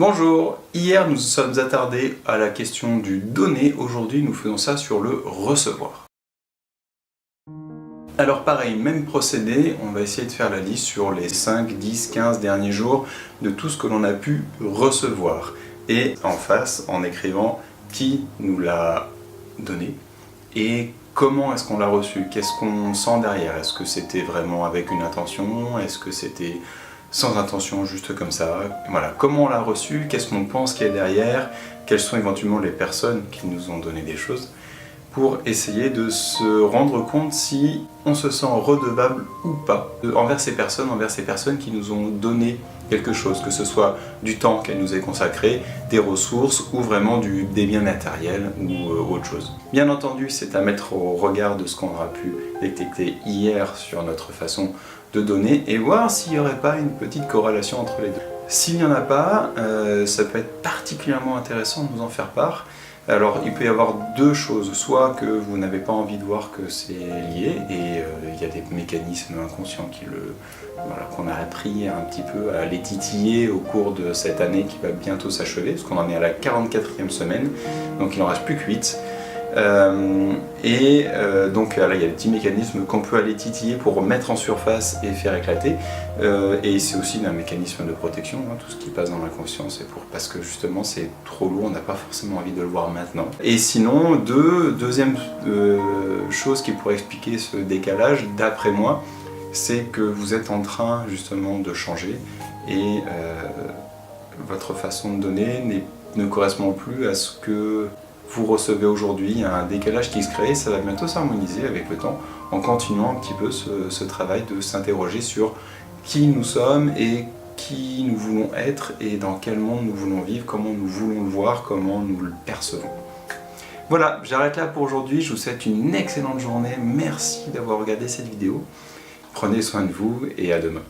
Bonjour, hier nous sommes attardés à la question du donner, aujourd'hui nous faisons ça sur le recevoir. Alors pareil, même procédé, on va essayer de faire la liste sur les 5, 10, 15 derniers jours de tout ce que l'on a pu recevoir. Et en face, en écrivant qui nous l'a donné et comment est-ce qu'on l'a reçu, qu'est-ce qu'on sent derrière, est-ce que c'était vraiment avec une intention, est-ce que c'était sans intention, juste comme ça, voilà, comment on l'a reçu, qu'est-ce qu'on pense qu'il y a derrière, quelles sont éventuellement les personnes qui nous ont donné des choses, pour essayer de se rendre compte si on se sent redevable ou pas envers ces personnes qui nous ont donné quelque chose, que ce soit du temps qu'elles nous aient consacré, des ressources ou vraiment des biens matériels ou autre chose. Bien entendu, c'est à mettre au regard de ce qu'on aura pu détecter hier sur notre façon de donner et voir s'il n'y aurait pas une petite corrélation entre les deux. S'il n'y en a pas, ça peut être particulièrement intéressant de nous en faire part. Alors il peut y avoir deux choses, soit que vous n'avez pas envie de voir que c'est lié, et il y a des mécanismes inconscients qu'on a appris un petit peu à les titiller au cours de cette année qui va bientôt s'achever, parce qu'on en est à la 44e semaine, donc il n'en reste plus que 8. Donc là il y a des petits mécanismes qu'on peut aller titiller pour remettre en surface et faire éclater, et c'est aussi un mécanisme de protection, hein, tout ce qui passe dans l'inconscient, parce que justement c'est trop lourd, on n'a pas forcément envie de le voir maintenant. Et sinon, deuxième chose qui pourrait expliquer ce décalage, d'après moi, c'est que vous êtes en train justement de changer et votre façon de donner ne correspond plus à ce que vous recevez aujourd'hui. Il y a un décalage qui se crée, ça va bientôt s'harmoniser avec le temps en continuant un petit peu ce travail de s'interroger sur qui nous sommes et qui nous voulons être et dans quel monde nous voulons vivre, comment nous voulons le voir, comment nous le percevons. Voilà, j'arrête là pour aujourd'hui, je vous souhaite une excellente journée, merci d'avoir regardé cette vidéo, prenez soin de vous et à demain.